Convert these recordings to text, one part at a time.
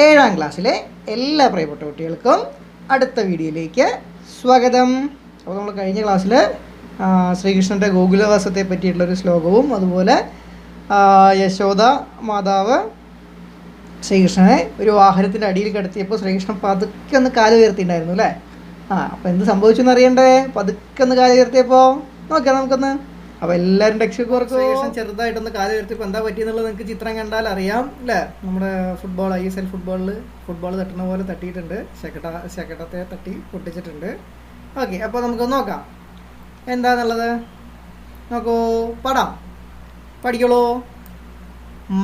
7ാം ക്ലാസ്സിലെ എല്ലാ പ്രിയപ്പെട്ട കുട്ടികൾക്കും അടുത്ത വീഡിയോയിലേക്ക് സ്വാഗതം. അപ്പോൾ നമ്മൾ കഴിഞ്ഞ ക്ലാസ്സിൽ ശ്രീകൃഷ്ണൻ്റെ ഗോകുലവാസത്തെ പറ്റിയിട്ടുള്ളൊരു ശ്ലോകവും അതുപോലെ യശോദ മാതാവ് ശ്രീകൃഷ്ണനെ ഒരു വാഹനത്തിൻ്റെ അടിയിൽ കിടത്തിയപ്പോൾ ശ്രീകൃഷ്ണൻ പതുക്കെ ഒന്ന് കാല് ഉയർത്തിയിട്ടുണ്ടായിരുന്നു അല്ലേ? അപ്പോൾ എന്ത് സംഭവിച്ചു എന്നറിയണ്ടേ? പതുക്കെ ഒന്ന് കാല് ഉയർത്തിയപ്പോൾ നോക്കാം നമുക്കൊന്ന്. അപ്പോൾ എല്ലാവരും ടെക്സ്റ്റ് ബുക്ക് ശ്രീകൃഷ്ണൻ ചെറുതായിട്ടൊന്ന് കാല് ഉയർത്തിയപ്പോൾ എന്താ പറ്റിയെന്നുള്ളത് നിങ്ങൾക്ക് ചിത്രം കണ്ടാൽ അറിയാം അല്ലേ? നമ്മുടെ ഫുട്ബോൾ ISL ഫുട്ബോൾ തട്ടുന്ന പോലെ തട്ടിയിട്ടുണ്ട്, ശകടത്തെ തട്ടി പൊട്ടിച്ചിട്ടുണ്ട്. ഓക്കെ, അപ്പോൾ നമുക്കൊന്ന് നോക്കാം എന്താന്നുള്ളത്. നോക്കൂ, പഠിക്കോളൂ.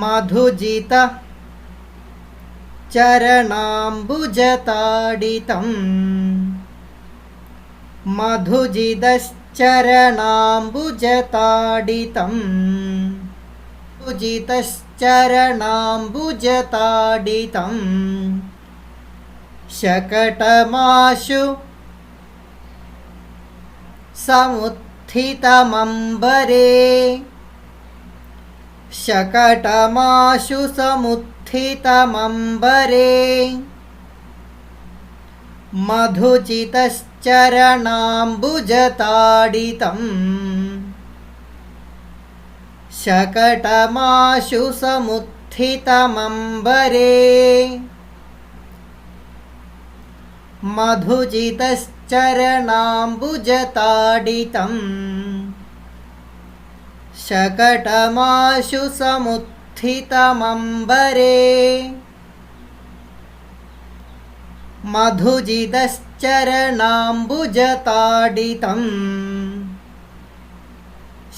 മധുജിത ചരണാംബുജതാഡിതം മധുജിതശ്ചരണാംബുജതാഡിതം മധുജിതശ്ചരണാംബുജതാഡിതം ശകടമാശു സമുത്ഥിതമംബരേ ശകടമാശു സമുത്ഥിതമംബരേ മധുജിതശ്ചരണാംബുജതാഡിതം ശകടമാശു സമുത്ഥിതമംബരേ മധുജിതശ്ചരണാംബുജതാഡിതം ശകടമാശു സമുത്ഥിതമംബരേ മധുജിതശ്ചരണാംബുജതാഡിതം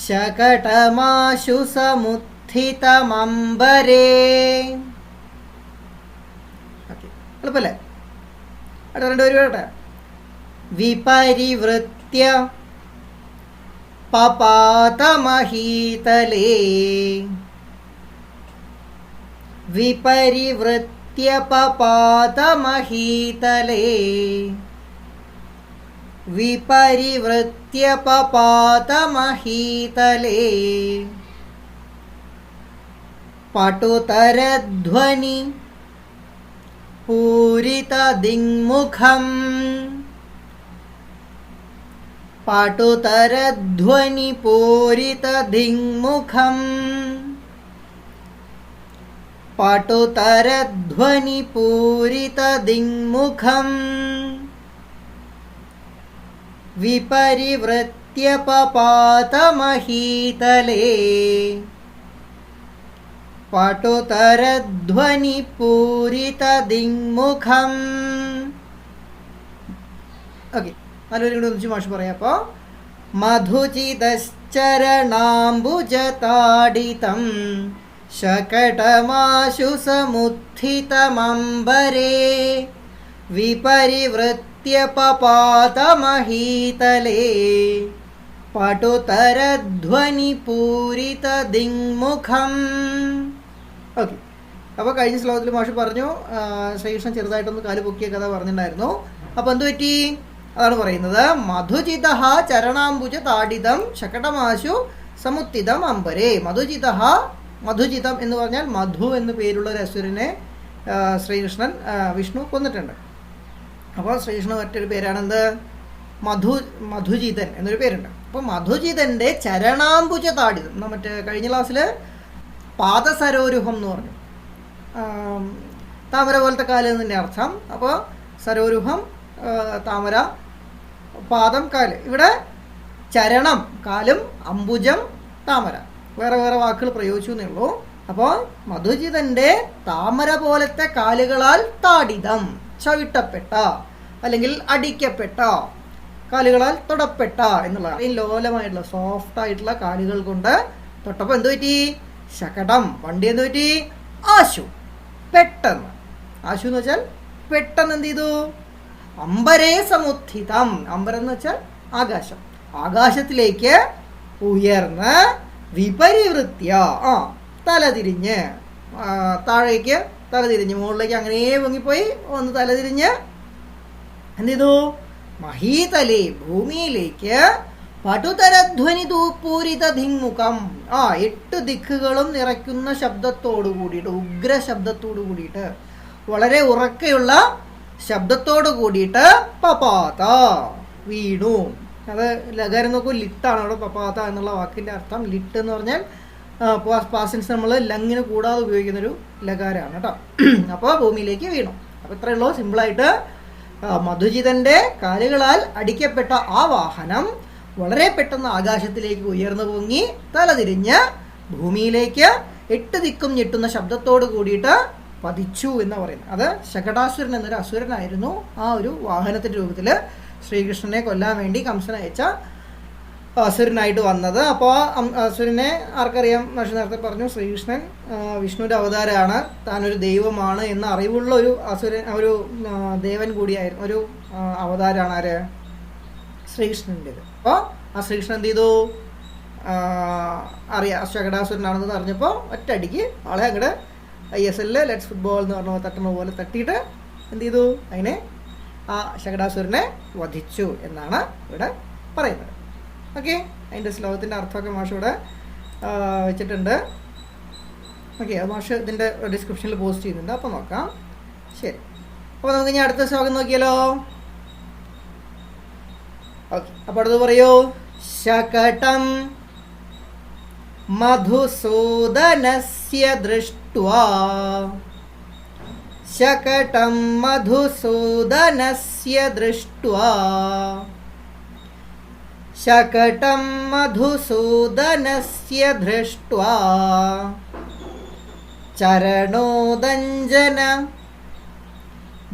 ശകടമാശു സമുത്ഥിതമംബരേ. എളുപ്പല്ലേ? അടുത്ത രണ്ടുപേരും വരട്ടെ. വിപരിവൃത്യ പപാതമഹീതലേ വിപരിവൃത്യ പപാതമഹീതലേ വിപരിവൃത്യ പപാതമഹീതലേ പട്ടുതരധ്വനി പൂരിതദിങ്മുഖം പട്ടുതരധ്വനി പൂരിതദിങ്മുഖം പട്ടുതരധ്വനി പൂരിതദിങ്മുഖം വിപരിവൃത്യ പപാതമഹീതലേ പട്ടുതരധ്വനി പൂരിതദിങ്മുഖം. ഓക്കെ, നല്ലൊരു കൂടി ഒന്നിച്ച് മാഷ് പറയാം. അപ്പോൾ മധുജിതശ്ചരണാംബുജതാഡിതം ശകടമാശു സമുത്ഥിതമംബരേ വിപരിവൃത്യ പപാതമഹീതലേ പട്ടുതരധ്വനി പൂരിതദിങ്മുഖം. ഓക്കെ, അപ്പോൾ കഴിഞ്ഞ ശ്ലോകത്തിൽ മാഷ് പറഞ്ഞു ശ്രീകൃഷ്ണൻ ചെറുതായിട്ടൊന്ന് കാല് പൊക്കിയ കഥ പറഞ്ഞിട്ടുണ്ടായിരുന്നു. അപ്പോൾ എന്ത് പറ്റി? അതാണ് പറയുന്നത്. മധുജിത ചരണാംബുജതാഡിതം ശകടമാശു സമുത്തിതം അംബരേ. മധുജിതം എന്ന് പറഞ്ഞാൽ മധു എന്ന് പേരുള്ള ഒരു അസുരനെ ശ്രീകൃഷ്ണൻ വിഷ്ണു കൊന്നിട്ടുണ്ട്. അപ്പോൾ ശ്രീകൃഷ്ണൻ മറ്റൊരു പേരാണെന്ത്? മധുജിതൻ എന്നൊരു പേരുണ്ട്. അപ്പോൾ മധുജിതൻ്റെ ചരണാംബുജതാഡിതം, മറ്റേ കഴിഞ്ഞ ക്ലാസ്സിൽ പാദസരോരുഹം എന്ന് പറഞ്ഞു, താമര പോലത്തെ കാല് എന്നതിൻ്റെ അർത്ഥം. അപ്പോൾ സരോരുഹം താമര, പാദം കാല്. ഇവിടെ ചരണം കാലും, അംബുജം താമര, വേറെ വേറെ വാക്കുകൾ പ്രയോഗിച്ചു എന്നേ ഉള്ളൂ. അപ്പോൾ മധുജിതൻ്റെ താമര പോലത്തെ കാലുകളാൽ താഡിതം ചവിട്ടപ്പെട്ട അല്ലെങ്കിൽ അടിക്കപ്പെട്ട, കാലുകളാൽ തൊടപ്പെട്ട എന്നുള്ളതാണ്. ലോലമായിട്ടുള്ള സോഫ്റ്റ് ആയിട്ടുള്ള കാലുകൾ കൊണ്ട് തൊട്ടപ്പോൾ എന്ത് പറ്റി? ശകടം, വണ്ടി എന്ത് പറ്റി? ആശു, പെട്ടെന്ന്. ആശു എന്ന് വെച്ചാൽ പെട്ടെന്ന് എന്ത് ചെയ്തു? അംബരേ സമുത്ഥിതം. അംബരം എന്ന് വെച്ചാൽ ആകാശം. ആകാശത്തിലേക്ക് ഉയർന്ന് വിപരിവൃത്യ തലതിരിഞ്ഞ്, താഴേക്ക് തലതിരിഞ്ഞ് മുകളിലേക്ക് അങ്ങനെ പൊങ്ങിപ്പോയി ഒന്ന് തലതിരിഞ്ഞ് എന്ത് ചെയ്തു? മഹീതലേ ഭൂമിയിലേക്ക് പടുതരധ്വനി പൂരിത ധിങ്മുഖം 8 ദിക്കുകളും നിറയ്ക്കുന്ന ശബ്ദത്തോടു കൂടിയിട്ട്, ഉഗ്ര ശബ്ദത്തോടു കൂടിയിട്ട്, വളരെ ഉറക്കെയുള്ള ശബ്ദത്തോട് കൂടിയിട്ട് പപാത വീണു. അത് ലകാരം നോക്കൂ, ലിട്ടാണ് അവിടെ പപാത എന്നുള്ള വാക്കിൻ്റെ അർത്ഥം. ലിട്ട് എന്ന് പറഞ്ഞാൽ പാസൻസ് നമ്മൾ ലങ്ങിന് കൂടാതെ ഉപയോഗിക്കുന്നൊരു ലകാരമാണ് കേട്ടോ. അപ്പോൾ ഭൂമിയിലേക്ക് വീണു. അപ്പോൾ ഇത്രയേ ഉള്ളൂ, സിമ്പിളായിട്ട്. മധുജിതൻ്റെ കാലുകളാൽ അടിക്കപ്പെട്ട ആ വാഹനം വളരെ പെട്ടെന്ന് ആകാശത്തിലേക്ക് ഉയർന്നു പൊങ്ങി തലതിരിഞ്ഞ് ഭൂമിയിലേക്ക് 8 ദിക്കും ഞെട്ടുന്ന ശബ്ദത്തോട് കൂടിയിട്ട് പതിച്ചു എന്ന് പറയുന്നത്. അത് ശകടാസുരൻ എന്നൊരു അസുരനായിരുന്നു ആ ഒരു വാഹനത്തിൻ്റെ രൂപത്തിൽ ശ്രീകൃഷ്ണനെ കൊല്ലാൻ വേണ്ടി കംസൻ അയച്ച അസുരനായിട്ട് വന്നത്. അപ്പോൾ അസുരനെ ആർക്കറിയാം? നേരത്തെ പറഞ്ഞു, ശ്രീകൃഷ്ണൻ വിഷ്ണുവിൻ്റെ അവതാരമാണ്, താനൊരു ദൈവമാണ് എന്ന അറിവുള്ള ഒരു അസുരൻ, ഒരു ദേവൻ കൂടിയായിരുന്നു, ഒരു അവതാരമാണ് ആര്? ശ്രീകൃഷ്ണൻ്റേത്. അപ്പോൾ ആ ശ്രീകൃഷ്ണൻ എന്ത് ചെയ്തു? അറിയാം ശകടാസുരനാണെന്ന് അറിഞ്ഞപ്പോൾ ഒറ്റയടിക്ക് ആളെ അങ്ങോട്ട് ISL ലെറ്റ്സ് ഫുട്ബോൾ എന്ന് പറഞ്ഞ തട്ടുന്ന പോലെ തട്ടിയിട്ട് എന്ത് ചെയ്തു? അതിനെ ആ ശകടാസുരനെ വധിച്ചു എന്നാണ് ഇവിടെ പറയുന്നത്. ഓക്കെ, അതിൻ്റെ ശ്ലോകത്തിൻ്റെ അർത്ഥമൊക്കെ മാഷ് ഇവിടെ വെച്ചിട്ടുണ്ട്. ഓക്കെ, അത് മാഷ് ഇതിൻ്റെ ഡിസ്ക്രിപ്ഷനിൽ പോസ്റ്റ് ചെയ്യുന്നുണ്ട്, അപ്പോൾ നോക്കാം. ശരി, അപ്പോൾ നമുക്ക് ഇനി അടുത്ത ശ്ലോകം നോക്കിയാലോ? ഓക്കെ, അപ്പോൾ അടുത്ത് പറയൂ. ശകടം മധുസൂദനസ്യ ദൃഷ്ട്വാ, ശകടം മധുസൂദനസ്യ ദൃഷ്ട്വാ, ശകടം മധുസൂദനസ്യ ദൃഷ്ട്വാ ചരണോദഞ്ജന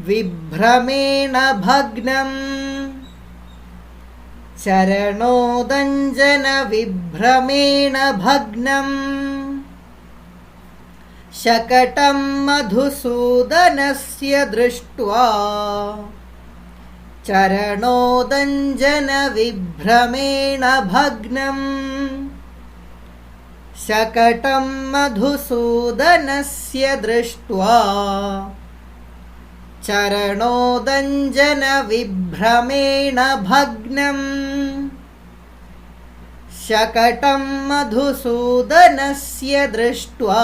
വിഭ്രമേണ ഭഗ്നം, ചരണോദഞ്ജന വിഭ്രമേണ ഭഗ്നം, ശകടം മധുസൂദനസ്യ ദൃഷ്ട്വാ ചരണോദഞ്ജന വിഭ്രമേണ ഭഗ്നം, ശകടം മധുസൂദനസ്യ ദൃഷ്ട്വാ ചരണോദഞ്ജന വിഭ്രമേണ ഭഗ്നം, ശകടം മധുസൂദനസ്യ ദൃഷ്ട്വാ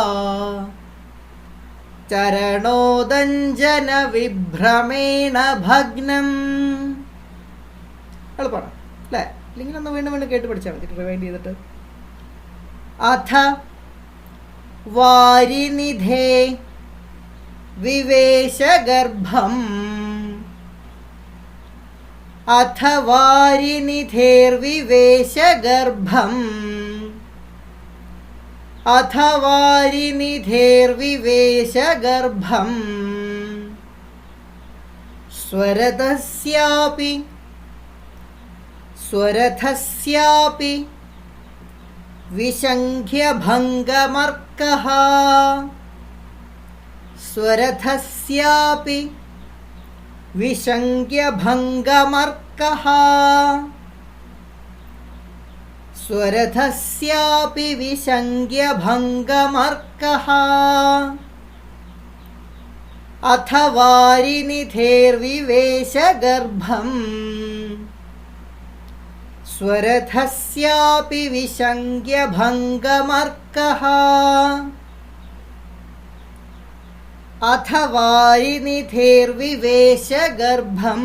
ചരണോദഞ്ജന വിഭ്രമേണ ഭഗ്നം. എളുപ്പമാണ് അല്ലേ? അല്ലെങ്കിൽ ഒന്ന് വീണ്ടും വീണ്ടും കേട്ട് പഠിച്ചാൽ മതി, റിവൈൻഡ് ചെയ്തിട്ട്. അഥ വാരിനിധേ വിവേശഗർഭം, അഥ വാരിനിധേർവിവേശഗർഭം, അഥ വാരിനിധേർവിവേശഗർഭം, സ്വരഥസ്യാപി സ്വരഥസ്യാപി വിശംഖ്യഭംഗമർക്കഃ, സ്വരഥസ്യാപി വിശംഖ്യഭംഗമർക്കഃ, സ്വരഥസ്യാപി വിശംഖ്യഭംഗമർക്കഃ, അഥ വാരിനിധേർവിവേശഗർഭം, സ്വരഥസ്യാപി വിശംഖ്യഭംഗമർക്കഃ, അഥ വാരിനിധേർവിവേശഗർഭം,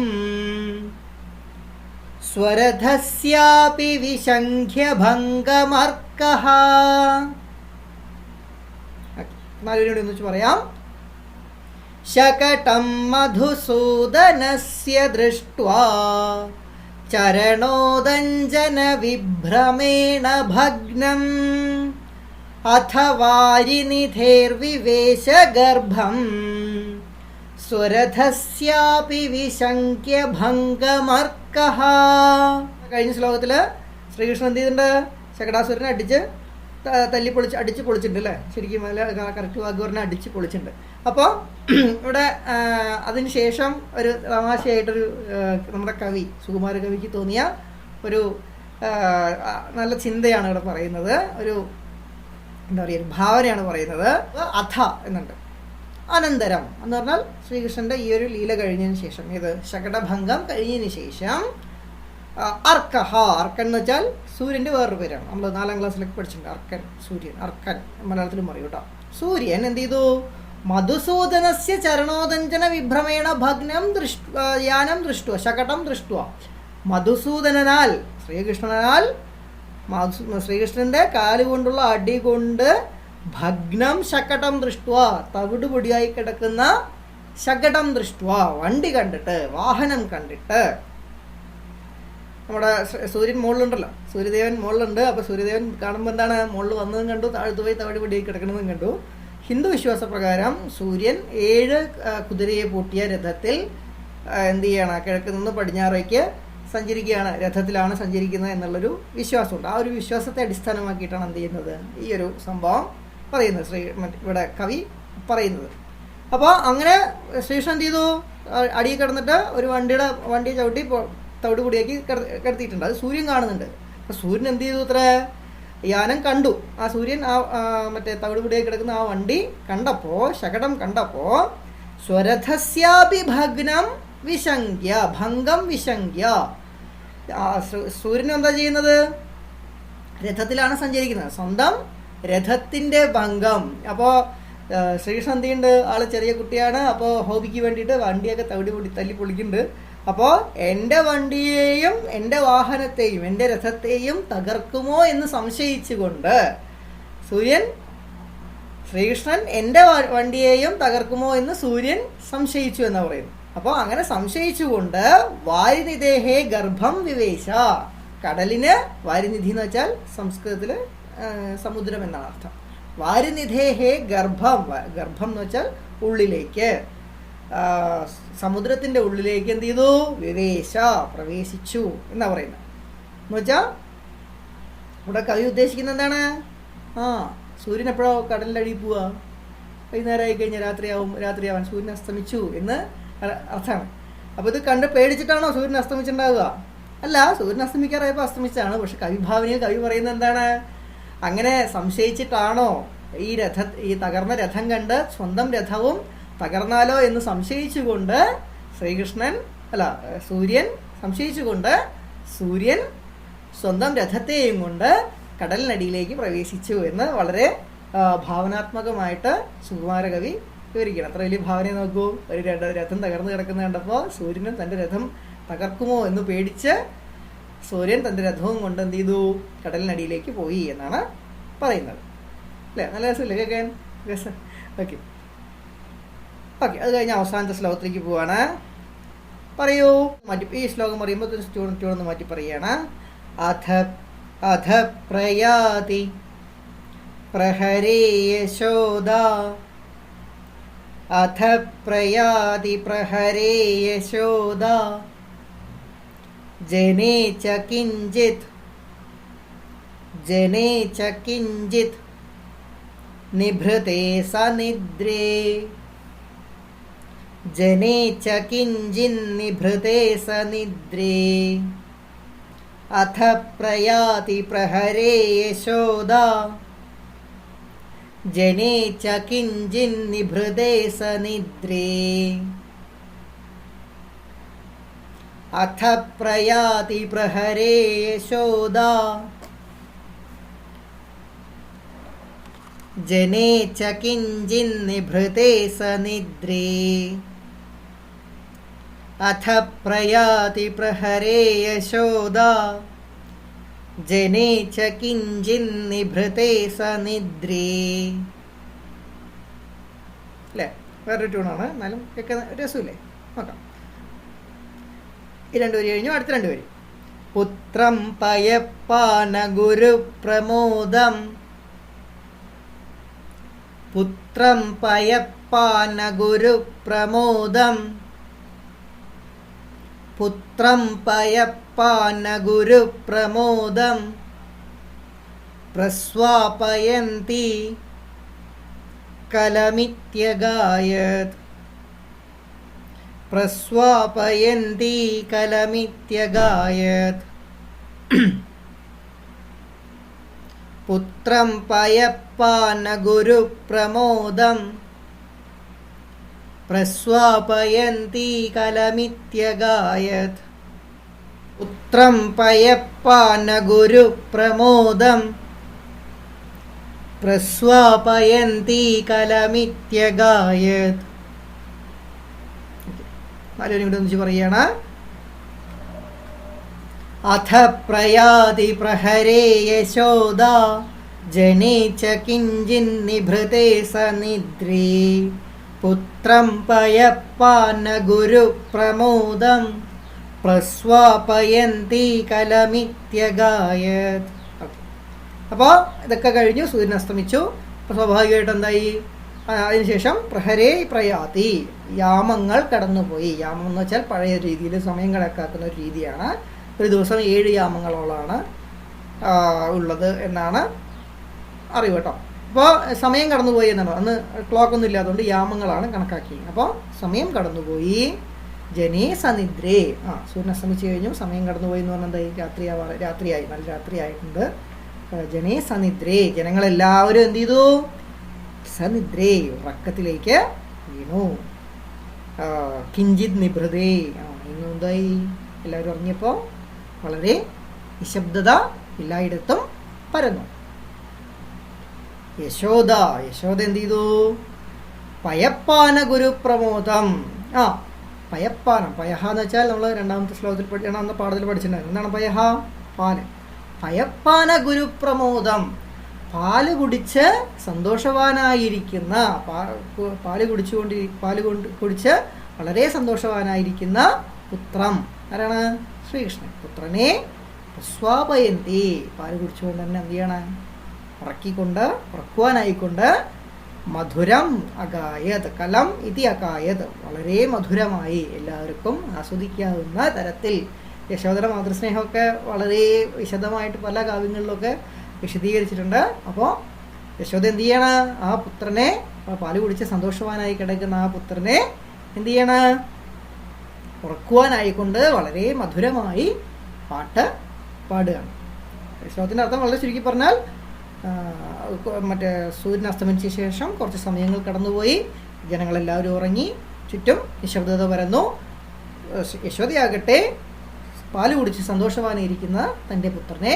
സ്വരഥസ്യാപി വിശംഖ്യഭംഗമർക്കഃ. നാലുപേരോട് ഒന്നിച്ച് പറയാം. ശകടം മധുസൂദനസ്യ ദൃഷ്ട്വാ ചരണോദഞ്ജന വിഭ്രമേണ ഭഗ്നം, അഥ വാരിനിധേർവിവേശഗർഭം, സ്വരഥസ്യാപി വിശംഖ്യഭംഗമർക്കഃ. കഴിഞ്ഞ ശ്ലോകത്തിൽ ശ്രീകൃഷ്ണൻ എന്ത് ചെയ്തിട്ടുണ്ട്? ശകടാസുരനെ അടിച്ച് പൊളിച്ചിട്ടുണ്ട് അല്ലേ? ശരിക്കും കറക്റ്റ് വാക്ക് പറഞ്ഞാൽ അടിച്ച് പൊളിച്ചിട്ടുണ്ട്. അപ്പോൾ ഇവിടെ അതിന് ശേഷം ഒരു തമാശയായിട്ടൊരു നമ്മുടെ കവി സുകുമാര കവിക്ക് തോന്നിയ ഒരു നല്ല ചിന്തയാണ് ഇവിടെ പറയുന്നത്. ഒരു എന്താ പറയുക, ഒരു ഭാവനയാണ് പറയുന്നത്. അഥ എന്നുണ്ട്, അനന്തരം എന്ന് പറഞ്ഞാൽ ശ്രീകൃഷ്ണൻ്റെ ഈ ഒരു ലീല കഴിഞ്ഞതിന് ശേഷം, ഇത് ശകടഭംഗം കഴിഞ്ഞതിന് ശേഷം അർക്കഹ, അർക്കൻ എന്ന് വെച്ചാൽ സൂര്യൻ്റെ വേറൊരു പേരാണ്. നമ്മൾ 4ാം ക്ലാസ്സിലൊക്കെ പഠിച്ചിട്ടുണ്ട്. അർക്കൻ, സൂര്യൻ, അർക്കൻ മലയാളത്തിലും പറയും കേട്ടോ. സൂര്യൻ എന്ത് ചെയ്തു? മധുസൂദനസ്യ ചരണോദഞ്ചന വിഭ്രമേണ ഭഗ്നം യാനം ദൃഷ്ടുവ ശകടം ദൃഷ്ടുവ. മധുസൂദനാൽ ശ്രീകൃഷ്ണന്റെ കാലുകൊണ്ടുള്ള അടി കൊണ്ട് ഭഗ്നം ശകടം ദൃഷ്ടുവ തവിടുപൊടിയായി കിടക്കുന്ന ശകടം ദൃഷ്ടുവ വണ്ടി കണ്ടിട്ട്, വാഹനം കണ്ടിട്ട്. നമ്മുടെ സൂര്യൻ മുകളിലുണ്ടല്ലോ, സൂര്യദേവൻ മുകളിലുണ്ട്. അപ്പോൾ സൂര്യദേവൻ കാണുമ്പോൾ എന്താണ്, മുകളിൽ വന്നതും കണ്ടു, താഴ്ത്തു പോയി തവിടുപൊടിയായി കിടക്കുന്നതും കണ്ടു. ഹിന്ദു വിശ്വാസപ്രകാരം സൂര്യൻ 7 കുതിരയെ പൂട്ടിയ രഥത്തിൽ എന്ത് ചെയ്യണം, കിഴക്ക് നിന്ന് പടിഞ്ഞാറേക്ക് സഞ്ചരിക്കുകയാണ്, രഥത്തിലാണ് സഞ്ചരിക്കുന്നത് എന്നുള്ളൊരു വിശ്വാസമുണ്ട്. ആ ഒരു വിശ്വാസത്തെ അടിസ്ഥാനമാക്കിയിട്ടാണ് എന്ത് ചെയ്യുന്നത്, ഈ ഒരു സംഭവം പറയുന്നത്, ഇവിടെ കവി പറയുന്നത്. അപ്പോൾ അങ്ങനെ ശ്രീകൃഷ്ണൻ എന്ത് ചെയ്തു, അടിയിൽ കിടന്നിട്ട് ഒരു വണ്ടിയെ ചവിട്ടി തവിട് പൊടിയാക്കി കിടത്തിയിട്ടുണ്ട്. അത് സൂര്യൻ കാണുന്നുണ്ട്. അപ്പോൾ സൂര്യൻ എന്ത് ചെയ്തു, ഇത്ര യാനം കണ്ടു. ആ സൂര്യൻ മറ്റേ തവിട് പൊടിയായി കിടക്കുന്ന ആ വണ്ടി കണ്ടപ്പോൾ, ശകടം കണ്ടപ്പോൾ സ്വരഥസ്യാപി ഭഗ്നം വിശങ്ക്യ ഭംഗം വിശങ്ക്യ. സൂര്യൻ എന്താ ചെയ്യുന്നത്, രഥത്തിലാണ് സഞ്ചരിക്കുന്നത്, സ്വന്തം രഥത്തിൻ്റെ ഭംഗം. അപ്പോൾ ശ്രീകൃഷ്ണൻ എന്ത് ചെയ്യുന്നുണ്ട്, ആൾ ചെറിയ കുട്ടിയാണ്. അപ്പോൾ ഹോബിക്ക് വേണ്ടിയിട്ട് വണ്ടിയൊക്കെ തവിടി പൊടി തല്ലി പൊളിക്കുന്നുണ്ട്. അപ്പോൾ എൻ്റെ വണ്ടിയെയും എൻ്റെ വാഹനത്തെയും എൻ്റെ രഥത്തെയും തകർക്കുമോ എന്ന് സംശയിച്ചുകൊണ്ട് ശ്രീകൃഷ്ണൻ എൻ്റെ വണ്ടിയെയും തകർക്കുമോ എന്ന് സൂര്യൻ സംശയിച്ചു എന്നാണ് പറയുന്നത്. അപ്പോൾ അങ്ങനെ സംശയിച്ചുകൊണ്ട് വാരിനിധേഹേ ഗർഭം വിവേശ, കടലിന് വാരിനിധി എന്ന് വെച്ചാൽ സംസ്കൃതത്തിൽ സമുദ്രം എന്നാണ് അർത്ഥം. വാരിനിധേഹേ ഗർഭം എന്ന് വെച്ചാൽ ഉള്ളിലേക്ക്, സമുദ്രത്തിൻ്റെ ഉള്ളിലേക്ക് എന്ത് ചെയ്തു, വിവേശ പ്രവേശിച്ചു എന്നാ പറയുന്നത്. എന്ന് വെച്ചാൽ ഇവിടെ കവി ഉദ്ദേശിക്കുന്നത് എന്താണ്, സൂര്യൻ എപ്പോഴോ കടലിൻ്റെ അടിയിൽ പോവുക, വൈകുന്നേരമായി കഴിഞ്ഞാൽ രാത്രിയാവാൻ സൂര്യൻ അസ്തമിച്ചു എന്ന് അർത്ഥമാണ്. അപ്പോൾ ഇത് കണ്ട് പേടിച്ചിട്ടാണോ സൂര്യൻ അസ്തമിച്ചിട്ടുണ്ടാവുക? അല്ല, സൂര്യൻ അസ്തമിക്കാറായപ്പോൾ അസ്തമിച്ചതാണ്. പക്ഷെ കവിഭാവനയിൽ കവി പറയുന്നത് എന്താണ്, അങ്ങനെ സംശയിച്ചിട്ടാണോ ഈ തകർന്ന രഥം കണ്ട് സ്വന്തം രഥവും തകർന്നാലോ എന്ന് സംശയിച്ചുകൊണ്ട് സൂര്യൻ സ്വന്തം രഥത്തെയും കൊണ്ട് കടലിനടിയിലേക്ക് പ്രവേശിച്ചു എന്ന് വളരെ ഭാവനാത്മകമായിട്ട് സുകുമാരകവി വിവരിക്കണം. അത്ര വലിയ ഭാവനയെ നോക്കൂ. ഒരു രഥം തകർന്നു കിടക്കുന്ന കണ്ടപ്പോൾ സൂര്യനും തൻ്റെ രഥം തകർക്കുമോ എന്ന് പേടിച്ച് സൂര്യൻ തൻ്റെ രഥവും കൊണ്ട് എന്ത് ചെയ്തു, കടലിനടിയിലേക്ക് പോയി എന്നാണ് പറയുന്നത്. അല്ലേ, നല്ല രസമില്ലേ കേൾക്കാൻ? രസം. ഓക്കെ, അത് കഴിഞ്ഞ് അവസാനത്തെ ശ്ലോകത്തിലേക്ക് പോവാണ്. പറയൂ, ഈ ശ്ലോകം പറയുമ്പോൾ സ്റ്റുഡൻറ്റോടൊന്ന് മാറ്റി പറയുകയാണ്. അധ പ്രയാതി പ്രഹരേ യശോദ, അധ പ്രയാതി പ്രഹരേ യശോദ, ജനേ ച കിഞ്ചിത് നിഭൃതേ സനിദ്രേ, ജനേ ച കിഞ്ചിന്നിഭൃതേ സനിദ്രേ, അഥ പ്രയാതി പ്രഹരേ യശോദ, ജനേ ച കിഞ്ചിന്നിഭൃതേ സനിദ്രേ, അഥ പ്രയാതി പ്രഹരേ യശോദ, ജനേ ച കിഞ്ചിന്നിഭൃതേ സനിദ്രേ, അഥ പ്രയാതി പ്രഹരേ യശോദ, ജനേ ച കിഞ്ചിന്നിഭൃതേ സനിദ്രേ. അല്ലേ, വേറൊരു ട്യൂണാണ്, എന്നാലും കേൾക്കുന്ന രസമില്ലേ, നോക്കാം. ഈ 2 വരി കഴിഞ്ഞു, അടുത്ത 2 വരി. പുത്രം പയപ്പാന ഗുരുപ്രമോദം, പുത്രം പയപ്പാന ഗുരുപ്രമോദം, പുത്രം പയപ്പാന ഗുരുപ്രമോദം, പ്രസ്വാപയന്തി കലമിത്യഗായത്, പ്രസ്വാപയന്തി കലമിത്യഗായത്. പുത്രം പയപ്പാന ഗുരുപ്രമോദം, പ്രസ്വാപയന്തി കലമിത്യഗായത്. പുത്രം പയപ്പാന ഗുരുപ്രമോദം, പ്രസ്വാപയന്തി കലമിത്യഗായത്. നാലുപേരും കൂടെ ഒന്നിച്ച് പറയാണ്. അഥ പ്രയാതി പ്രഹരേ യശോദ ജനേ ച കിഞ്ചിന്നിഭൃതേ സനിദ്രേ പുത്രം പയപ്പാന ഗുരുപ്രമോദം പ്രസ്വാപയന്തി കലമിത്യഗായത്. അപ്പോൾ ഇതൊക്കെ കഴിഞ്ഞു, സൂര്യൻ അസ്തമിച്ചു. അപ്പോൾ സ്വാഭാവികമായിട്ട് എന്തായി? അതിനുശേഷം പ്രഹരേ പ്രയാതി, യാമങ്ങൾ കടന്നുപോയി. യാമം എന്ന് വെച്ചാൽ പഴയ രീതിയിൽ സമയം കണക്കാക്കുന്ന ഒരു രീതിയാണ്. ഒരു ദിവസം 7 യാമങ്ങളോളാണ് ഉള്ളത് എന്നാണ് അറിവ് കേട്ടോ. അപ്പോൾ സമയം കടന്നുപോയി എന്നാണ്. അന്ന് ക്ലോക്കൊന്നും ഇല്ലാത്തതുകൊണ്ട് യാമങ്ങളാണ് കണക്കാക്കി. അപ്പോൾ സമയം കടന്നുപോയി. ജനേ സനിദ്രേ, സൂര്യൻ അസ്തമിച്ച് കഴിഞ്ഞു, സമയം കടന്നുപോയി എന്ന് പറഞ്ഞാൽ എന്തായി? രാത്രിയായി, നല്ല രാത്രിയായിട്ടുണ്ട്. ജനേ സനിദ്രേ, ജനങ്ങളെല്ലാവരും എന്ത് ചെയ്തു? സനിദ്രേ, ഉറക്കത്തിലേക്ക് വീണു. കിഞ്ചിത് നിഭൃതേ, ഇന്നെന്തായി? എല്ലാവരും ഉറങ്ങിയപ്പോൾ വളരെ നിശബ്ദത എല്ലായിടത്തും പരന്നു. യശോദ എന്ത് ചെയ്തു? പയപ്പാന ഗുരുപ്രമോദം. പയപ്പാനം, പയഹ എന്ന് വെച്ചാൽ നമ്മൾ രണ്ടാമത്തെ പാഠത്തിൽ പഠിച്ചിട്ടുണ്ടായിരുന്നു. എന്താണ് പയഹ? പാല്. പയപ്പാന ഗുരുപ്രമോദം, പാല് കുടിച്ച് സന്തോഷവാനായിരിക്കുന്ന, പാല് കുടിച്ച് വളരെ സന്തോഷവാനായിരിക്കുന്ന പുത്രം. ആരാണ്? ശ്രീകൃഷ്ണൻ. പുത്രനെ പ്രസ്വാപയന്തി, പാല് കുടിച്ചുകൊണ്ട് തന്നെ എന്ത് ചെയ്യണം? ഉറക്കുവാനായിക്കൊണ്ട് മധുരം അഗായത്, കലം ഇതി അഗായത്, വളരെ മധുരമായി എല്ലാവർക്കും ആസ്വദിക്കാവുന്ന തരത്തിൽ. യശോദയുടെ മാതൃസ്നേഹമൊക്കെ വളരെ വിശദമായിട്ട് പല കാവ്യങ്ങളിലൊക്കെ വിശദീകരിച്ചിട്ടുണ്ട്. അപ്പോൾ യശോദ എന്ത് ചെയ്യണം? ആ പുത്രനെ, പാല് കുടിച്ച് സന്തോഷവാനായി കിടക്കുന്ന ആ പുത്രനെ എന്ത് ചെയ്യണം? ഉറക്കുവാനായിക്കൊണ്ട് വളരെ മധുരമായി പാട്ട് പാടുകയാണ്. ശ്ലോകത്തിൻ്റെ അർത്ഥം വളരെ ചുരുക്കി പറഞ്ഞാൽ, മറ്റേ സൂര്യൻ അസ്തമിച്ച ശേഷം കുറച്ച് സമയങ്ങൾ കടന്നുപോയി, ജനങ്ങളെല്ലാവരും ഉറങ്ങി, ചുറ്റും നിശബ്ദത പരന്നു. യശോദയാകട്ടെ പാല് കുടിച്ച് സന്തോഷവാനായിരിക്കുന്ന തൻ്റെ പുത്രനെ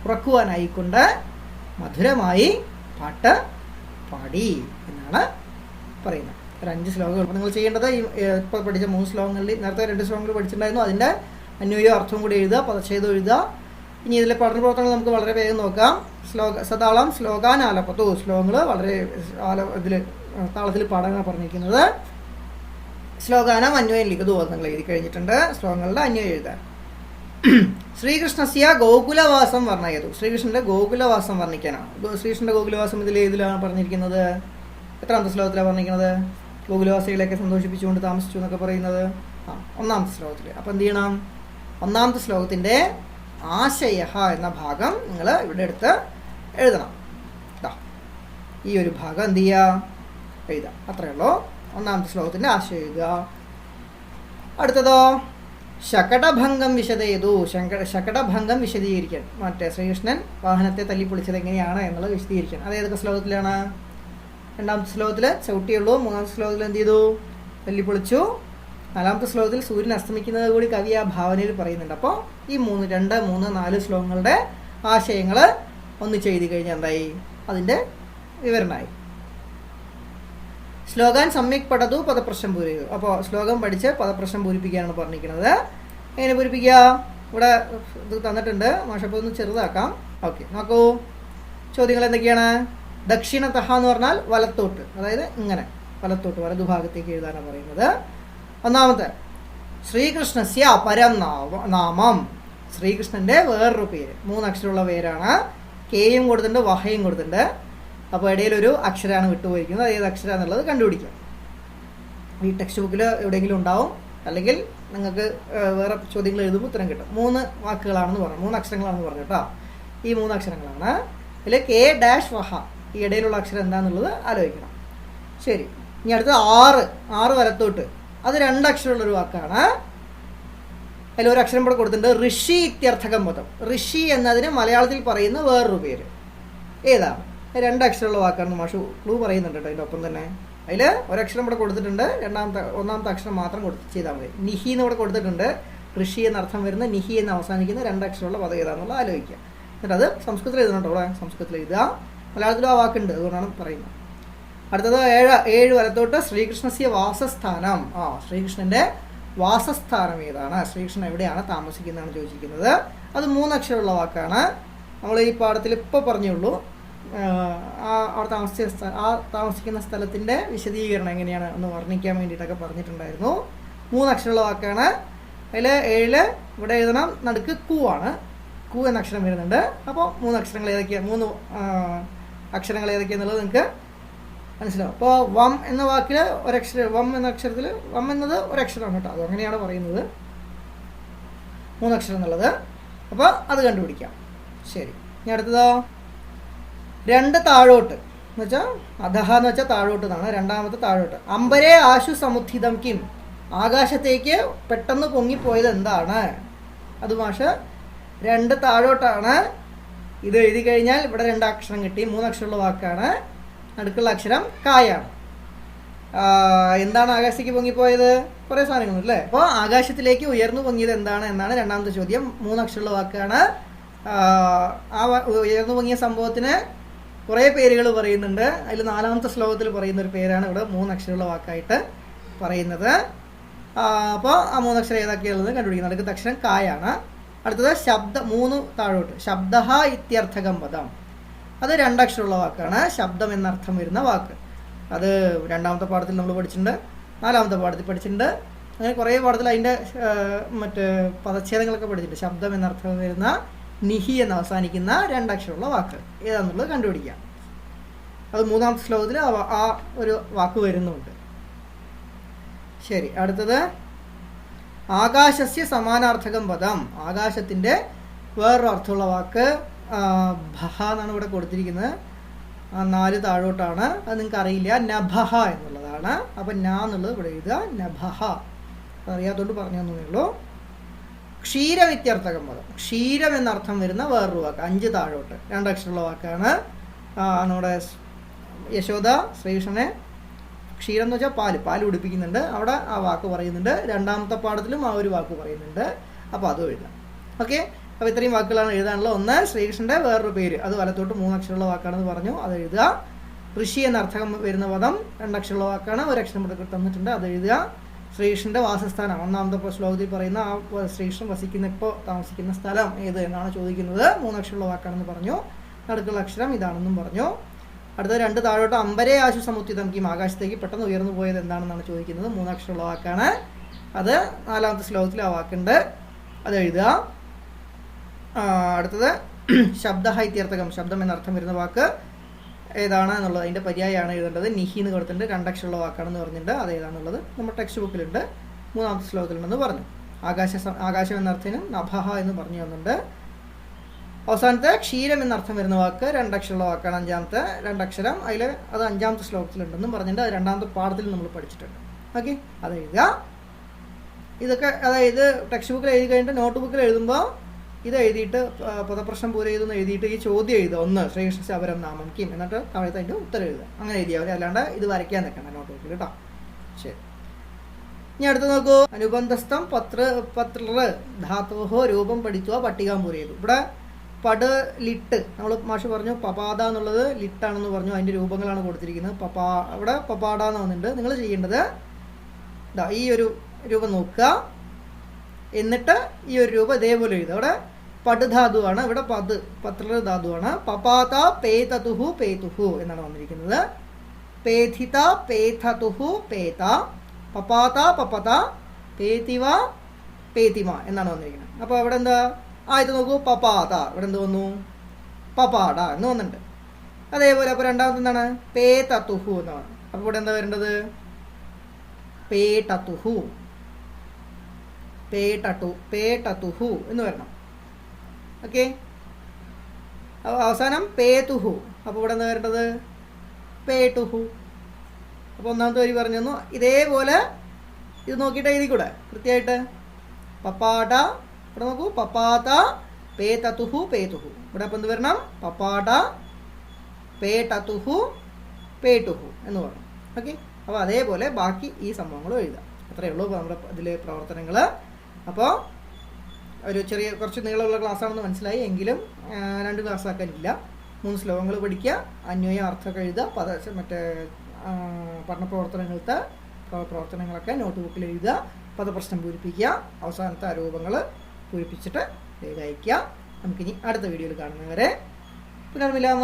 ഉറക്കുവാനായിക്കൊണ്ട് മധുരമായി പാട്ട് പാടി എന്നാണ് പറയുന്നത്. ഒരു 5 ശ്ലോകങ്ങൾ നിങ്ങൾ ചെയ്യേണ്ടത്. ഇപ്പോൾ പഠിച്ച 3 ശ്ലോകങ്ങളിൽ, നേരത്തെ 2 ശ്ലോകങ്ങൾ പഠിച്ചിട്ടുണ്ടായിരുന്നു, അതിൻ്റെ അന്വയോ അർത്ഥവും കൂടി എഴുതുക, പദച്ഛേദം എഴുതുക. ഇനി ഇതിലെ പഠന പ്രവർത്തനങ്ങൾ നമുക്ക് വളരെ വേഗം നോക്കാം. സതാളം ശ്ലോകാൻ ആലപ്പത്തു, ശ്ലോകങ്ങൾ വളരെ ഇതിൽ താളത്തിൽ പാടാനാണ് പറഞ്ഞിരിക്കുന്നത്. ശ്ലോകാനം അന്വയം ലിഖിതോ നിങ്ങൾ എഴുതി കഴിഞ്ഞിട്ടുണ്ട്. ശ്ലോകങ്ങളുടെ അന്വയം എഴുതാൻ. ശ്രീകൃഷ്ണസ്യ ഗോകുലവാസം വർണ്ണയതു, ശ്രീകൃഷ്ണന്റെ ഗോകുലവാസം വർണ്ണിക്കാനാണ്. ശ്രീകൃഷ്ണന്റെ ഗോകുലവാസം ഇതിലേതിലാണ് പറഞ്ഞിരിക്കുന്നത്? എത്രാമത്തെ ശ്ലോകത്തിലാണ് പറഞ്ഞിരിക്കുന്നത്? ഗോകുലവാസികളെയൊക്കെ സന്തോഷിപ്പിച്ചുകൊണ്ട് താമസിച്ചു എന്നൊക്കെ പറയുന്നത് 1ാമത്തെ ശ്ലോകത്തിൽ. അപ്പം എന്ത് ചെയ്യണം? 1ാമത്തെ ശ്ലോകത്തിൻ്റെ ആശയ എന്ന ഭാഗം നിങ്ങൾ ഇവിടെ എടുത്ത് എഴുതണം. ഈ ഒരു ഭാഗം എന്ത് ചെയ്യുക? എഴുതാം. അത്രയേ ഉള്ളൂ. 1ാമത്തെ ശ്ലോകത്തിൻ്റെ ആശയം എഴുതുക. അടുത്തതോ ശകടഭംഗം വിശദയതു, ശകടഭംഗം വിശദീകരിക്കാൻ. മറ്റേ ശ്രീകൃഷ്ണൻ വാഹനത്തെ തല്ലിപ്പൊളിച്ചത് എങ്ങനെയാണ് എന്നുള്ളത് വിശദീകരിക്കാൻ. അത് ഏതൊക്കെ ശ്ലോകത്തിലാണ്? 2ാമത്തെ ശ്ലോകത്തിൽ ചവിട്ടിയുള്ളൂ. 3ാമത്തെ ശ്ലോകത്തിൽ എന്ത് ചെയ്തു? തല്ലിപ്പൊളിച്ചു. 4ാമത്തെ ശ്ലോകത്തിൽ സൂര്യൻ അസ്തമിക്കുന്നത് കൂടി കവി ആ ഭാവനയിൽ പറയുന്നുണ്ട്. അപ്പോൾ ഈ 2, 3, 4 ശ്ലോകങ്ങളുടെ ആശയങ്ങൾ ഒന്നിച്ച് എഴുതി കഴിഞ്ഞാൽ എന്തായി? അതിൻ്റെ വിവരണമായി. ശ്ലോകാൻ സമ്യക് പഠതു പദപ്രശ്നം പൂരിക്കു. അപ്പോൾ ശ്ലോകം പഠിച്ച് പദപ്രശ്നം പൂരിപ്പിക്കാനാണ് പറഞ്ഞിരിക്കുന്നത്. എങ്ങനെ പൂരിപ്പിക്കുക? ഇവിടെ ഇത് തന്നിട്ടുണ്ട്, മാഷപ്പോൾ ഒന്ന് ചെറുതാക്കാം. ഓക്കെ, നോക്കൂ. ചോദ്യങ്ങൾ എന്തൊക്കെയാണ്? ദക്ഷിണതഹ എന്ന് പറഞ്ഞാൽ വലത്തോട്ട്, അതായത് ഇങ്ങനെ വലത്തോട്ട് വലതുഭാഗത്തേക്ക് എഴുതാനാണ് പറയുന്നത്. 1ാമത്തെ ശ്രീകൃഷ്ണസ്യ പരം നാമം, ശ്രീകൃഷ്ണൻ്റെ വേറൊരു പേര്, 3 അക്ഷരമുള്ള പേരാണ്. കെയും കൊടുത്തിട്ടുണ്ട്, വഹയും കൊടുത്തിട്ടുണ്ട്. അപ്പോൾ ഇടയിലൊരു അക്ഷരമാണ് വിട്ടുപോയിരിക്കുന്നത്. അത് ഏത് അക്ഷരം എന്നുള്ളത് കണ്ടുപിടിക്കാം. ഈ ടെക്സ്റ്റ് ബുക്കിൽ എവിടെയെങ്കിലും ഉണ്ടാവും, അല്ലെങ്കിൽ നിങ്ങൾക്ക് വേറെ ചോദ്യങ്ങൾ എഴുതുമ്പോൾ ഉത്തരം കിട്ടും. 3 വാക്കുകളാണെന്ന് പറഞ്ഞു, 3 അക്ഷരങ്ങളാണെന്ന് പറഞ്ഞു കേട്ടോ. ഈ 3 അക്ഷരങ്ങളാണ്. ഇതിൽ കെ ഡാഷ് വഹ, ഈ ഇടയിലുള്ള അക്ഷരം എന്താണെന്നുള്ളത് ആലോചിക്കണം. ശരി, ഇനി അടുത്ത 6 വലത്തോട്ട്, അത് 2 അക്ഷരമുള്ളൊരു വാക്കാണ്. അതിലൊരു അക്ഷരം കൂടെ കൊടുത്തിട്ടുണ്ട്, ഋഷി ഇത്യർത്ഥകം പദം. ഋഷി എന്നതിന് മലയാളത്തിൽ പറയുന്ന വേറൊരു പേര് ഏതാണ്? 2 അക്ഷരമുള്ള വാക്കാണെന്ന് മാഷു ക്ലൂ പറയുന്നുണ്ട് കേട്ടോ. അതിൻ്റെ ഒപ്പം തന്നെ അതിൽ ഒരക്ഷരം ഇവിടെ കൊടുത്തിട്ടുണ്ട്, 1ാമത്തെ അക്ഷരം മാത്രം ചെയ്താൽ മതി. നിഹി എന്ന് ഇവിടെ കൊടുത്തിട്ടുണ്ട്. ഋഷി എന്നർത്ഥം വരുന്ന നിഹി എന്ന് അവസാനിക്കുന്ന 2 അക്ഷരമുള്ള പദം ഏതാണെന്നുള്ള ആലോചിക്കുക. എന്നിട്ട് അത് സംസ്കൃതത്തിൽ എഴുതണം കേട്ടോ. ഇവിടെ സംസ്കൃതത്തിൽ എഴുതുക. മലയാളത്തിലും ആ വാക്കുണ്ട്, അതുകൊണ്ടാണ് പറയുന്നത്. അടുത്തത് 7 വലത്തോട്ട് ശ്രീകൃഷ്ണസ്യ വാസസ്ഥാനം. ശ്രീകൃഷ്ണൻ്റെ വാസസ്ഥാനം ഏതാണ്, ശ്രീകൃഷ്ണൻ എവിടെയാണ് താമസിക്കുന്നതാണ് ചോദിച്ചിരിക്കുന്നത്. അത് 3 അക്ഷരമുള്ള വാക്കാണ്. നമ്മൾ ഈ പാഠത്തിൽ ഇപ്പോൾ പറഞ്ഞുള്ളൂ. അവിടെ താമസിക്കുന്ന സ്ഥലത്തിൻ്റെ വിശദീകരണം എങ്ങനെയാണ് എന്ന് വർണ്ണിക്കാൻ വേണ്ടിയിട്ടൊക്കെ പറഞ്ഞിട്ടുണ്ടായിരുന്നു. 3 അക്ഷരമുള്ള വാക്കാണ്. അതിൽ 7 ഇവിടെ എഴുതണം, നടുക്ക് കു ആണ്, കു എന്ന അക്ഷരം വരുന്നുണ്ട്. അപ്പോൾ 3 അക്ഷരങ്ങൾ ഏതൊക്കെയാണ്, 3 അക്ഷരങ്ങൾ ഏതൊക്കെയാണെന്നുള്ളത് നിങ്ങൾക്ക് മനസ്സിലാവും. അപ്പോൾ വം എന്ന വാക്കിൽ വം എന്ന അക്ഷരത്തിൽ വം എന്നത് ഒരക്ഷരമാണ് കേട്ടോ, അത് അങ്ങനെയാണ് പറയുന്നത്, 3 അക്ഷരം എന്നുള്ളത്. അപ്പോൾ അത് കണ്ടുപിടിക്കാം. ശരി, ഇനി അടുത്തതോ 2 താഴോട്ട് എന്ന് വെച്ചാൽ അധഹ എന്ന് വെച്ചാൽ താഴോട്ട് എന്നാണ്. രണ്ടാമത്തെ താഴോട്ട്. അമ്പരേ ആശു സമുദ്ധിതം കിം, ആകാശത്തേക്ക് പെട്ടെന്ന് പൊങ്ങിപ്പോയത് എന്താണ്. അത് മാഷ് 2 താഴോട്ടാണ്. ഇത് എഴുതി കഴിഞ്ഞാൽ ഇവിടെ 2 അക്ഷരം കിട്ടി. 3 അക്ഷരമുള്ള വാക്കാണ്. നടുക്കുള്ള അക്ഷരം കായാണ്. എന്താണ് ആകാശത്തേക്ക് പൊങ്ങിപ്പോയത്? കുറേ സാധനങ്ങളുണ്ട് അല്ലേ. അപ്പോൾ ആകാശത്തിലേക്ക് ഉയർന്നു പൊങ്ങിയത് എന്താണ് എന്നാണ് രണ്ടാമത്തെ ചോദ്യം. 3 അക്ഷരമുള്ള വാക്കാണ്. ആ ഉയർന്നു പൊങ്ങിയ സംഭവത്തിന് കുറേ പേരുകൾ പറയുന്നുണ്ട്. അതിൽ 4ാമത്തെ ശ്ലോകത്തിൽ പറയുന്ന ഒരു പേരാണ് ഇവിടെ 3 അക്ഷരമുള്ള വാക്കായിട്ട് പറയുന്നത്. അപ്പോൾ ആ 3 അക്ഷരം ഏതൊക്കെയുള്ളത് കണ്ടുപിടിക്കുന്നത്. അടുത്ത അക്ഷരം കായാണ്. അടുത്തത് 3 താഴോട്ട് ശബ്ദ ഇത്യർത്ഥകം പദം. അത് 2 അക്ഷരമുള്ള വാക്കാണ്, ശബ്ദം എന്നർത്ഥം വരുന്ന വാക്ക്. അത് 2ാമത്തെ പാഠത്തിൽ നമ്മൾ പഠിച്ചിട്ടുണ്ട്, 4ാമത്തെ പാഠത്തിൽ പഠിച്ചിട്ടുണ്ട്. അങ്ങനെ കുറേ പാഠത്തിൽ അതിൻ്റെ മറ്റ് പദച്ഛേദങ്ങളൊക്കെ പഠിച്ചിട്ടുണ്ട്. ശബ്ദം എന്നർത്ഥം വരുന്ന നിഹി എന്ന് അവസാനിക്കുന്ന 2 അക്ഷരമുള്ള വാക്ക് ഏതാണെന്നുള്ളത് കണ്ടുപിടിക്കാം. അത് 3ാമത്തെ ശ്ലോകത്തിൽ ആ ഒരു വാക്ക് വരുന്നുണ്ട്. ശരി, അടുത്തത് ആകാശസ്യ സമാനാർത്ഥകം പദം. ആകാശത്തിൻ്റെ വേറൊരു അർത്ഥമുള്ള വാക്ക് ഭഹ എന്നാണ് ഇവിടെ കൊടുത്തിരിക്കുന്നത്. 4 താഴോട്ടാണ്. അത് നിങ്ങൾക്ക് അറിയില്ല, നഭഹ എന്നുള്ളതാണ്. അപ്പം ന എന്നുള്ളത് ഇവിടെ എഴുതുക, നഭഹ. അറിയാത്തതുകൊണ്ട് പറഞ്ഞു തന്നേ ഉള്ളൂ. ക്ഷീരവിത്യർത്ഥകം പദം. ക്ഷീരം എന്നർത്ഥം വരുന്ന വേറൊരു വാക്ക് 5 താഴോട്ട് 2 അക്ഷരമുള്ള വാക്കാണ്. നമ്മുടെ യശോദ ശ്രീകൃഷ്ണനെ ക്ഷീരം എന്ന് വെച്ചാൽ പാല് കുടിപ്പിക്കുന്നുണ്ട്. അവിടെ ആ വാക്ക് പറയുന്നുണ്ട്. 2ാമത്തെ പാഠത്തിലും ആ ഒരു വാക്ക് പറയുന്നുണ്ട്. അപ്പോൾ അതും എഴുതാം. ഓക്കെ, അപ്പോൾ ഇത്രയും വാക്കുകളാണ് എഴുതാനുള്ളത്. ഒന്ന് ശ്രീകൃഷ്ണൻ്റെ വേറൊരു പേര്, അത് വലത്തോട്ട് 3 അക്ഷരമുള്ള വാക്കാണെന്ന് പറഞ്ഞു, അത് എഴുതുക. ഋഷി എന്നർത്ഥം വരുന്ന പദം 2 അക്ഷരമുള്ള വാക്കാണ്, 1 അക്ഷരം ഇവിടെ തന്നിട്ടുണ്ട്, അത് എഴുതുക. ശ്രീകൃഷ്ണൻ്റെ വാസസ്ഥാനം 1ാമത്തെ ശ്ലോകത്തിൽ പറയുന്ന ആ ശ്രീകൃഷ്ണൻ ഇപ്പോൾ താമസിക്കുന്ന സ്ഥലം ഏത് എന്നാണ് ചോദിക്കുന്നത്. 3 അക്ഷരമുള്ള വാക്കാണെന്ന് പറഞ്ഞു. നടുക്കുള്ള അക്ഷരം ഇതാണെന്നും പറഞ്ഞു. അടുത്ത 2 താഴോട്ട് അമ്പരേ ആശു സമുദ്ധിതം കിം, ആകാശത്തേക്ക് പെട്ടെന്ന് ഉയർന്നു പോയത് എന്താണെന്നാണ് ചോദിക്കുന്നത്. 3 അക്ഷരമുള്ള വാക്കാണ്. അത് 4ാമത്തെ ശ്ലോകത്തിൽ ആ വാക്കുണ്ട്, അത് എഴുതുക. അടുത്തത് ശബ്ദ ഇത്യർത്ഥകം, ശബ്ദം എന്നർത്ഥം വരുന്ന വാക്ക് ഏതാണ് എന്നുള്ളത് അതിൻ്റെ പര്യായമാണ് എഴുതേണ്ടത്. നിഹി എന്ന് കൊടുത്തിട്ടുണ്ട്, 2 അക്ഷരമുള്ള വാക്കാണെന്ന് പറഞ്ഞിട്ടുണ്ട്. അത് ഏതാണെന്നുള്ളത് നമ്മുടെ ടെക്സ്റ്റ് ബുക്കിലുണ്ട്, 3ാമത്തെ ശ്ലോകത്തിലുണ്ടെന്ന് പറഞ്ഞു. ആകാശം എന്നർത്ഥത്തിനും നഭഹ എന്ന് പറഞ്ഞു തന്നുണ്ട്. അവസാനത്തെ ക്ഷീരം എന്നർത്ഥം വരുന്ന വാക്ക് 2 അക്ഷരമുള്ള വാക്കാണ്, 5ാമത്തെ 2 അക്ഷരം. അത് 5ാമത്തെ ശ്ലോകത്തിലുണ്ടെന്നും പറഞ്ഞിട്ടുണ്ട്. അത് 2ാമത്തെ പാഠത്തിൽ നമ്മൾ പഠിച്ചിട്ടുണ്ട്. ഓക്കെ, അത് എഴുതുക. ഇതൊക്കെ അതായത് ടെക്സ്റ്റ് ബുക്കിൽ എഴുതി കഴിഞ്ഞിട്ട് നോട്ട് ബുക്കിൽ എഴുതുമ്പോൾ ഇത് എഴുതിയിട്ട് പദപ്രശ്നം പോലെ എഴുതുന്ന എഴുതിയിട്ട് ഈ ചോദ്യം എഴുതുക. 1 ശ്രീകൃഷ്ണ ശബരം നാമം കിം, എന്നിട്ട് താഴത്തെ അതിൻ്റെ ഉത്തരം എഴുതുക. അങ്ങനെ എഴുതിയാൽ മതി, അല്ലാണ്ട് ഇത് വരയ്ക്കാൻ നിൽക്കണം നോട്ട് ബുക്കിൽ കേട്ടോ. ശരി, ഇനി അടുത്ത് നോക്കൂ. അനുബന്ധസ്ഥം പത്ര ധാത്തോഹോ രൂപം പഠിക്കുക പട്ടികാം പൂരേതു. ഇവിടെ ലിട്ട് നമ്മൾ മാഷ് പറഞ്ഞു പപാദ എന്നുള്ളത് ലിട്ടാണെന്ന് പറഞ്ഞു. അതിൻ്റെ രൂപങ്ങളാണ് കൊടുത്തിരിക്കുന്നത്. ഇവിടെ പപാട എന്ന് വന്നിട്ടുണ്ട്. നിങ്ങൾ ചെയ്യേണ്ടത് ഈ ഒരു രൂപം നോക്കുക, എന്നിട്ട് ഈ ഒരു രൂപം ഇതേപോലെ എഴുതുക. അവിടെ ധാതുവാണ്, ഇവിടെ പത്ര ധാതുവാണ്. പപാത പേതതുഹു പേതുഹു എന്നാണ് വന്നിരിക്കുന്നത്. പേഥിത പേഥതുഹു പേത, പപാത പപത, പേതിവ പേതിമ എന്നാണ് വന്നിരിക്കുന്നത്. അപ്പോൾ അവിടെ എന്താ ഇത് നോക്കൂ, പപാത. ഇവിടെ എന്ത് വന്നു? പപാട എന്ന് വന്നിട്ടുണ്ട്. അതേപോലെ അപ്പോൾ രണ്ടാമത്തെ എന്താണ്? പേതതുഹു എന്നാണ്. അപ്പോൾ ഇവിടെ എന്താ വരേണ്ടത്? പേടതുഹു, പേടതുഹു എന്ന് വരണം. ഓക്കെ, അവസാനം പേതുഹു. അപ്പോൾ ഇവിടെ എന്താ വരേണ്ടത്? പേട്ടുഹു. അപ്പോൾ ഒന്നാമത്തെ വരി പറഞ്ഞു തന്നു. ഇതേപോലെ ഇത് നോക്കിയിട്ട് എഴുതിക്കൂടെ കൃത്യമായിട്ട്? പപ്പാട, ഇവിടെ നോക്കൂ, പപ്പാത പേതതുഹു പേതുഹു. ഇവിടെ അപ്പം എന്ത് വരണം? പപ്പാട പേടതുഹു പേട്ടുഹു എന്ന് പറയണം. ഓക്കെ, അപ്പോൾ അതേപോലെ ബാക്കി ഈ സംഭവങ്ങളും എഴുതാം. അത്രയേ ഉള്ളൂ നമ്മുടെ ഇതിലെ പ്രവർത്തനങ്ങൾ. അപ്പോൾ ഒരു കുറച്ച് നീളമുള്ള ക്ലാസ്സാണെന്ന് മനസ്സിലായി, എങ്കിലും 2 ക്ലാസ് ആക്കാനില്ല. 3 ശ്ലോകങ്ങൾ പഠിക്കുക, അന്വയ അർത്ഥമൊക്കെ എഴുതുക, മറ്റേ പഠനപ്രവർത്തനങ്ങളത്തെ പ്രവർത്തനങ്ങളൊക്കെ നോട്ട് ബുക്കിൽ എഴുതുക, പദപ്രശ്നം പൂരിപ്പിക്കുക, അവസാനത്തെ ആരോപങ്ങൾ പൂരിപ്പിച്ചിട്ട് വേഗം അയയ്ക്കുക. നമുക്കിനി അടുത്ത വീഡിയോയിൽ കാണുന്നവരെ പുനർമിലാമ.